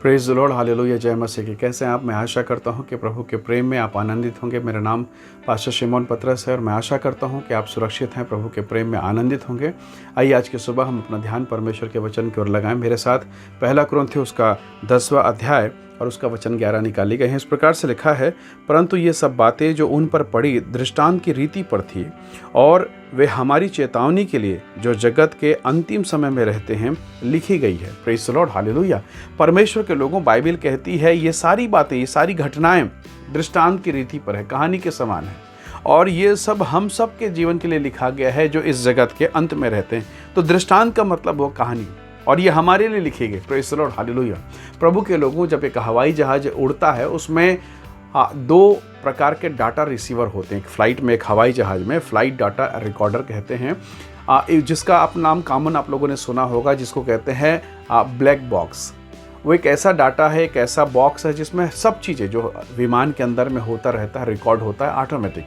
Praise the Lord, hallelujah, जय मसीह की। कैसे हैं आप? मैं आशा करता हूं कि प्रभु के प्रेम में आप आनंदित होंगे। मेरा नाम पास्टर शिमोन पतरस है और मैं आशा करता हूं कि आप सुरक्षित हैं, प्रभु के प्रेम में आनंदित होंगे। आइए आज की सुबह हम अपना ध्यान परमेश्वर के वचन की ओर लगाएं। मेरे साथ पहला कुरिन्थियों उसका 10वां अध्याय और उसका वचन 11 निकाली गए हैं। इस प्रकार से लिखा है, परंतु ये सब बातें जो उन पर पड़ी दृष्टांत की रीति पर थी, और वे हमारी चेतावनी के लिए जो जगत के अंतिम समय में रहते हैं लिखी गई है। Praise the Lord, hallelujah. परमेश्वर के लोगों, बाइबल कहती है ये सारी बातें, ये सारी घटनाएं दृष्टांत की रीति पर है, कहानी के समान है, और ये सब हम सब के जीवन के लिए लिखा गया है जो इस जगत के अंत में रहते हैं। तो दृष्टांत का मतलब वो कहानी, और ये हमारे लिए लिखी गई। Praise the Lord, hallelujah. प्रभु के लोगों, जब एक हवाई जहाज उड़ता है उसमें दो प्रकार के डाटा रिसीवर होते हैं। एक फ्लाइट में, एक हवाई जहाज में फ्लाइट डाटा रिकॉर्डर कहते हैं, जिसका आप नाम कॉमन आप लोगों ने सुना होगा, जिसको कहते हैं ब्लैक बॉक्स। वो एक ऐसा डाटा है, एक ऐसा बॉक्स है जिसमें सब चीज़ें जो विमान के अंदर में होता रहता है रिकॉर्ड होता है ऑटोमेटिक।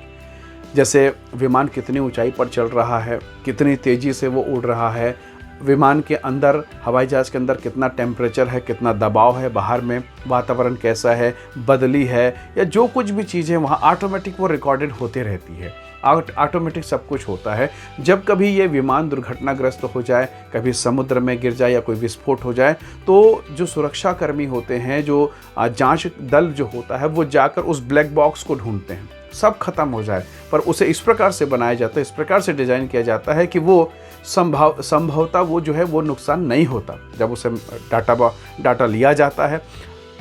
जैसे विमान कितनी ऊंचाई पर चल रहा है, कितनी तेज़ी से वो उड़ रहा है, विमान के अंदर, हवाई जहाज़ के अंदर कितना टेम्परेचर है, कितना दबाव है, बाहर में वातावरण कैसा है, बदली है, या जो कुछ भी चीज़ें वहाँ ऑटोमेटिक वो रिकॉर्डेड होती रहती है। ऑटोमेटिक सब कुछ होता है। जब कभी ये विमान दुर्घटनाग्रस्त हो जाए, कभी समुद्र में गिर जाए या कोई विस्फोट हो जाए, तो जो सुरक्षा कर्मी होते हैं, जो जांच दल जो होता है, वो जाकर उस ब्लैक बॉक्स को ढूंढते हैं, सब खत्म हो जाए। पर उसे इस प्रकार से बनाया जाता है, इस प्रकार से डिज़ाइन किया जाता है कि वो संभवतः वो जो है वो नुकसान नहीं होता। जब उसे डाटा लिया जाता है,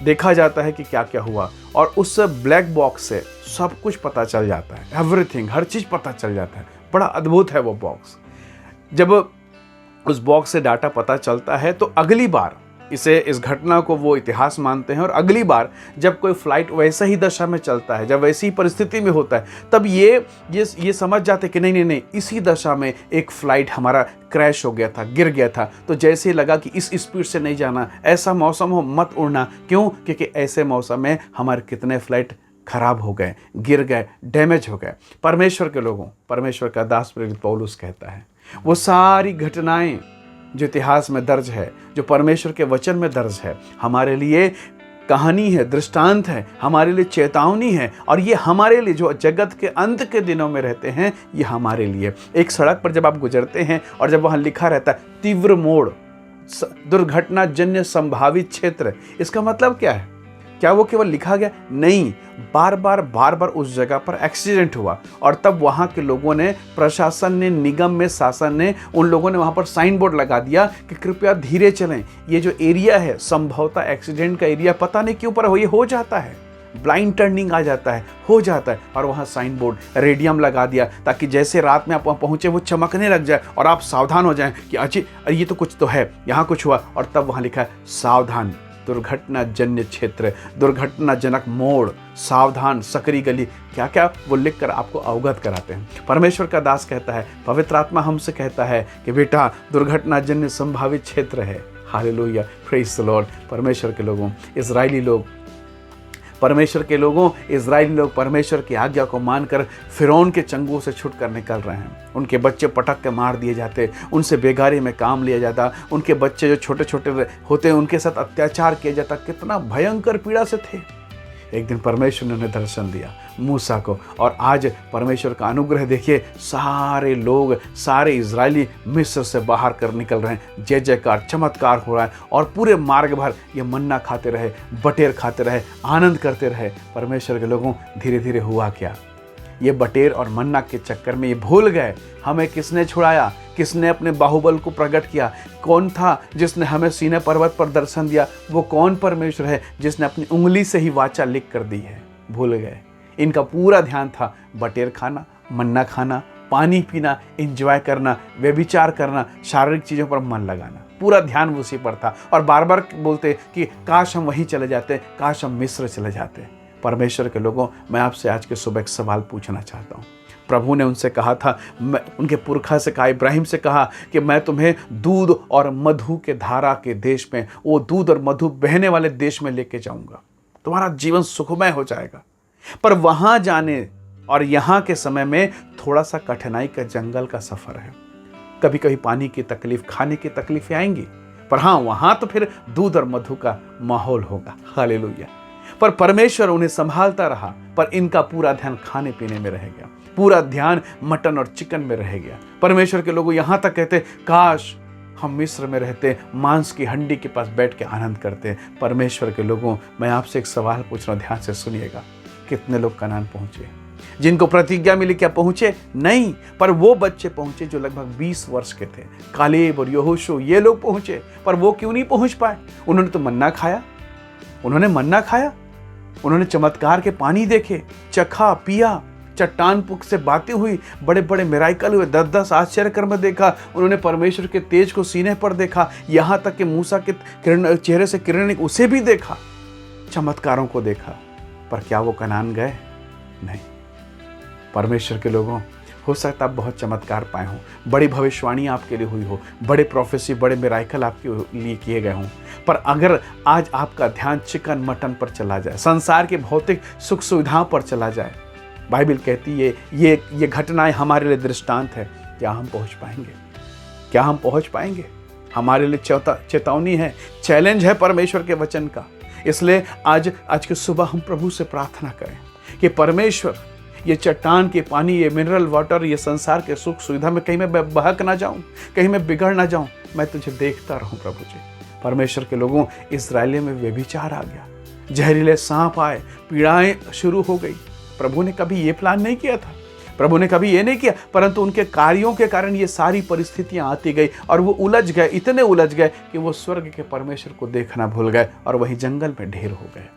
देखा जाता है कि क्या क्या हुआ, और उस ब्लैक बॉक्स से सब कुछ पता चल जाता है, एवरीथिंग, हर चीज़ पता चल जाता है। बड़ा अद्भुत है वो बॉक्स। जब उस बॉक्स से डाटा पता चलता है तो अगली बार इस घटना को वो इतिहास मानते हैं, और अगली बार जब कोई फ्लाइट वैसा ही दशा में चलता है, जब वैसी परिस्थिति में होता है, तब ये समझ जाते कि नहीं, इसी दशा में एक फ़्लाइट हमारा क्रैश हो गया था, गिर गया था। तो जैसे लगा कि इस स्पीड से नहीं जाना, ऐसा मौसम हो मत उड़ना। क्यों? क्योंकि ऐसे मौसम में हमारे कितने फ़्लाइट खराब हो गए, गिर गए, डैमेज हो गए। परमेश्वर के लोगों, परमेश्वर का दास प्रेरित पौलुस कहता है, वो सारी घटनाएं जो इतिहास में दर्ज है, जो परमेश्वर के वचन में दर्ज है, हमारे लिए कहानी है, दृष्टांत है, हमारे लिए चेतावनी है, और ये हमारे लिए जो जगत के अंत के दिनों में रहते हैं, ये हमारे लिए। एक सड़क पर जब आप गुजरते हैं और जब वहाँ लिखा रहता है तीव्र मोड़, दुर्घटनाजन्य संभावित क्षेत्र, इसका मतलब क्या है? क्या वो केवल लिखा गया? नहीं, बार बार उस जगह पर एक्सीडेंट हुआ, और तब वहाँ के लोगों ने, प्रशासन ने, निगम में शासन ने, उन लोगों ने वहाँ पर साइन बोर्ड लगा दिया कि कृपया धीरे चलें। ये जो एरिया है संभवतः एक्सीडेंट का एरिया, पता नहीं क्यों पर ये हो जाता है, ब्लाइंड टर्निंग आ जाता है, हो जाता है, और वहाँ साइन बोर्ड, रेडियम लगा दिया ताकि जैसे रात में आप वहाँ पहुँचे वो चमकने लग जाए और आप सावधान हो जाएं कि अरे ये तो कुछ तो है, यहाँ कुछ हुआ। और तब वहाँ लिखा है सावधान, दुर्घटनाजन्य क्षेत्र, दुर्घटनाजनक मोड़, सावधान, सकरी गली, क्या क्या वो लिखकर आपको अवगत कराते हैं। परमेश्वर का दास कहता है, पवित्र आत्मा हमसे कहता है कि बेटा दुर्घटनाजन्य संभावित क्षेत्र है। Hallelujah, praise the Lord. परमेश्वर के लोगों, इजरायली लोग परमेश्वर की आज्ञा को मानकर फिरौन के चंगुल से छुटकर निकल रहे हैं। उनके बच्चे पटक के मार दिए जाते, उनसे बेगारी में काम लिया जाता, उनके बच्चे जो छोटे छोटे होते हैं उनके साथ अत्याचार किया जाता। कितना भयंकर पीड़ा से थे। एक दिन परमेश्वर ने उन्हें दर्शन दिया, मूसा को, और आज परमेश्वर का अनुग्रह देखिए, सारे लोग, सारे इजरायली मिस्र से बाहर कर निकल रहे हैं। जय जयकार, चमत्कार हो रहा है, और पूरे मार्ग भर ये मन्ना खाते रहे, बटेर खाते रहे, आनंद करते रहे। परमेश्वर के लोगों, धीरे धीरे हुआ क्या? ये बटेर और मन्ना के चक्कर में ये भूल गए हमें किसने छुड़ाया, किसने अपने बाहुबल को प्रकट किया, कौन था जिसने हमें सीने पर्वत पर दर्शन दिया। वो कौन परमेश्वर है जिसने अपनी उंगली से ही वाचा लिख कर दी है। भूल गए। इनका पूरा ध्यान था बटेर खाना, मन्ना खाना, पानी पीना, एंजॉय करना, व्यभिचार करना, शारीरिक चीज़ों पर मन लगाना। पूरा ध्यान उसी पर था, और बार बार बोलते कि काश हम वहीं चले जाते, काश हम मिस्र चले जाते। परमेश्वर के लोगों, मैं आपसे आज के सुबह एक सवाल पूछना चाहता हूँ। प्रभु ने उनसे कहा था, उनके पुरखा से कहा, इब्राहिम से कहा कि मैं तुम्हें दूध और मधु के धारा के देश में, वो दूध और मधु बहने वाले देश में लेके जाऊंगा, तुम्हारा जीवन सुखमय हो जाएगा। पर वहां जाने और यहाँ के समय में थोड़ा सा कठिनाई का जंगल का सफ़र है। कभी कभी पानी की तकलीफ, खाने की तकलीफें आएंगी, पर हाँ, वहां तो फिर दूध और मधु का माहौल होगा। हालेलुया। पर परमेश्वर उन्हें संभालता रहा, पर इनका पूरा ध्यान खाने पीने में रह गया, पूरा ध्यान मटन और चिकन में रह गया। परमेश्वर के लोग यहां तक कहते, काश हम मिस्र में रहते, मांस की हंडी के पास बैठ के आनंद करते। परमेश्वर के लोगों, मैं आपसे एक सवाल पूछ रहा हूं, ध्यान से सुनिएगा। कितने लोग कनान पहुंचे? जिनको प्रतिज्ञा मिली, क्या पहुंचे? नहीं, पर वो बच्चे पहुंचे जो लगभग 20 वर्ष के थे। कालेब और यहोशू, ये लोग पहुंचे, पर वो क्यों नहीं पहुंच पाए? उन्होंने तो मन्ना खाया, मन्ना खाया, उन्होंने चमत्कार के पानी देखे, चखा, पिया, चट्टान पुक से बातें हुई, बड़े बड़े मिराइकल हुए, 10-10 आश्चर्य कर्म देखा, उन्होंने परमेश्वर के तेज को सीने पर देखा, यहां तक कि मूसा के चेहरे से किरण, उसे भी देखा, चमत्कारों को देखा। पर क्या वो कनान गए? नहीं। परमेश्वर के लोगों, हो सकता आप बहुत चमत्कार पाए हों, बड़ी भविष्यवाणी आपके लिए हुई हो, बड़े प्रोफेसी, बड़े मिराइकल आपके लिए किए गए हों, पर अगर आज आपका ध्यान चिकन मटन पर चला जाए, संसार के भौतिक सुख सुविधाओं पर चला जाए, बाइबल कहती है ये घटनाएं हमारे लिए दृष्टांत है। क्या हम पहुंच पाएंगे? क्या हम पहुंच पाएंगे? हमारे लिए चेतावनी है, चैलेंज है परमेश्वर के वचन का। इसलिए आज की सुबह हम प्रभु से प्रार्थना करें कि परमेश्वर, ये चट्टान के पानी, ये मिनरल वाटर, ये संसार के सुख सुविधा में कहीं मैं बहक ना जाऊं, कहीं मैं बिगड़ ना जाऊं, मैं तुझे देखता रहूं प्रभु जी। परमेश्वर के लोगों, इस्राएलियों में व्यभिचार आ गया, जहरीले सांप आए, पीड़ाएं शुरू हो गई। प्रभु ने कभी ये प्लान नहीं किया था, प्रभु ने कभी ये नहीं किया, परंतु उनके कार्यों के कारण ये सारी परिस्थितियां आती गई और वो उलझ गए, इतने उलझ गए कि वो स्वर्ग के परमेश्वर को देखना भूल गए और वहीं जंगल में ढेर हो गए।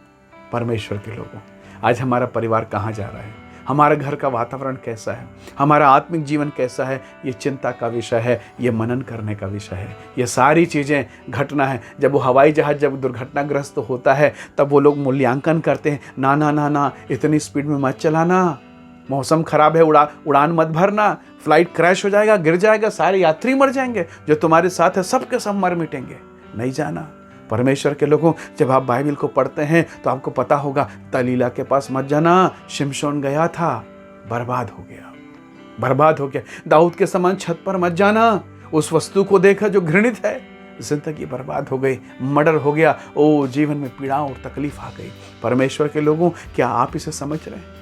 परमेश्वर के लोगों, आज हमारा परिवार कहाँ जा रहा है? हमारे घर का वातावरण कैसा है? हमारा आत्मिक जीवन कैसा है? ये चिंता का विषय है, ये मनन करने का विषय है। ये सारी चीज़ें घटना है। जब वो हवाई जहाज जब दुर्घटनाग्रस्त होता है, तब वो लोग मूल्यांकन करते हैं, ना ना ना ना, इतनी स्पीड में मत चलाना, मौसम खराब है, उड़ान मत भरना, फ्लाइट क्रैश हो जाएगा, गिर जाएगा, सारे यात्री मर जाएंगे, जो तुम्हारे साथ है सबके सब मर मिटेंगे, नहीं जाना। परमेश्वर के लोगों, जब आप बाइबल को पढ़ते हैं तो आपको पता होगा, दलीला के पास मत जाना, शिमशोन गया था, बर्बाद हो गया। दाऊद के समान छत पर मत जाना, उस वस्तु को देखा जो घृणित है, जिंदगी बर्बाद हो गई, मर्डर हो गया, ओ जीवन में पीड़ा और तकलीफ आ गई। परमेश्वर के लोगों, क्या आप इसे समझ रहे हैं?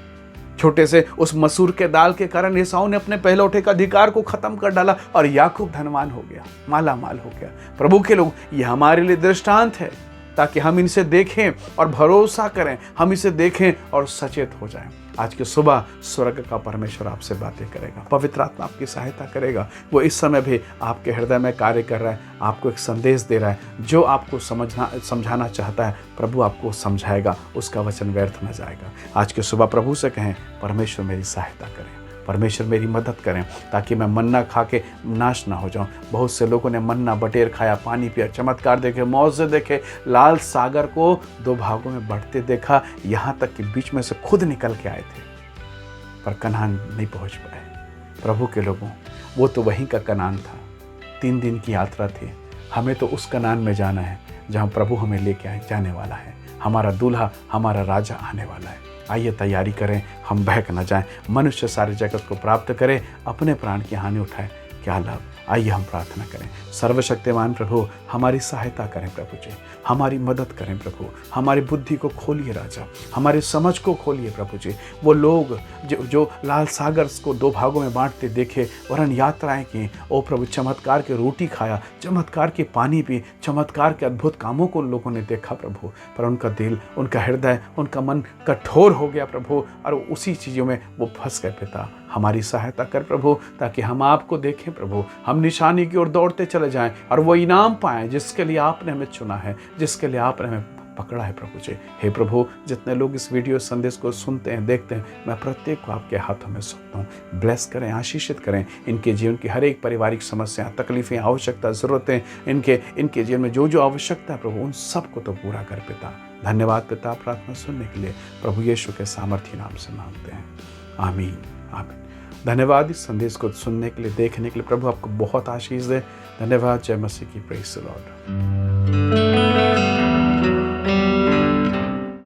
छोटे से उस मसूर के दाल के कारण एसाऊ ने अपने पहलौठे का अधिकार को खत्म कर डाला और याकूब धनवान हो गया, माला माल हो गया। प्रभु के लोग, ये हमारे लिए दृष्टांत है, ताकि हम इनसे देखें और भरोसा करें, हम इसे देखें और सचेत हो जाएं। आज की सुबह स्वर्ग का परमेश्वर आपसे बातें करेगा, पवित्र आत्मा आपकी सहायता करेगा। वो इस समय भी आपके हृदय में कार्य कर रहा है, आपको एक संदेश दे रहा है, जो आपको समझाना चाहता है प्रभु आपको समझाएगा, उसका वचन व्यर्थ न जाएगा। आज की सुबह प्रभु से कहें, परमेश्वर मेरी सहायता करें, परमेश्वर मेरी मदद करें, ताकि मैं मन्ना खा के नाश ना हो जाऊं। बहुत से लोगों ने मन्ना बटेर खाया, पानी पिया, चमत्कार देखे, मौजे देखे, लाल सागर को 2 भागों में बढ़ते देखा, यहाँ तक कि बीच में से खुद निकल के आए थे, पर कनान नहीं पहुँच पाए। प्रभु के लोगों, वो तो वहीं का कनान था, 3 दिन की यात्रा थी। हमें तो उस कनान में जाना है जहाँ प्रभु हमें लेके जाने वाला है। हमारा दूल्हा, हमारा राजा आने वाला है। आइए तैयारी करें, हम बहक न जाएं। मनुष्य सारे जगत को प्राप्त करे, अपने प्राण की हानि उठाए, क्या लाभ? आइए हम प्रार्थना करें। सर्वशक्तिमान प्रभु, हमारी सहायता करें प्रभु जी, हमारी मदद करें प्रभु, हमारी बुद्धि को खोलिए राजा, हमारी समझ को खोलिए प्रभु जी। वो लोग जो लाल सागर को 2 भागों में बांटते देखे, वरन यात्राएं की, ओ प्रभु, चमत्कार की रोटी खाया, चमत्कार की पानी पी, चमत्कार के अद्भुत कामों को लोगों ने देखा प्रभु, पर उनका दिल, उनका हृदय, उनका मन कठोर हो गया प्रभु, और उसी चीज़ों में वो फंस गए। पिता, हमारी सहायता कर प्रभु, ताकि हम आपको देखें प्रभु, हम निशानी की ओर दौड़ते चले जाएं और वो इनाम पाएं जिसके लिए आपने हमें चुना है, जिसके लिए आपने हमें पकड़ा है प्रभु जी। हे प्रभु, जितने लोग इस वीडियो संदेश को सुनते हैं, देखते हैं, मैं प्रत्येक को आपके हाथों में सौंपता हूँ। ब्लेस करें, आशीषित करें। इनके जीवन की हर एक पारिवारिक समस्या, तकलीफें, आवश्यकता, ज़रूरतें, इनके जीवन में जो आवश्यकता है प्रभु, उन सबको तो पूरा कर पिता। धन्यवाद पिता, प्रार्थना सुनने के लिए प्रभु यीशु के सामर्थ्य नाम से मांगते हैं, आमीन आमीन। धन्यवाद इस संदेश को सुनने के लिए, देखने के लिए। प्रभु आपको बहुत आशीष दे। धन्यवाद। जय मसीह की। Praise the Lord.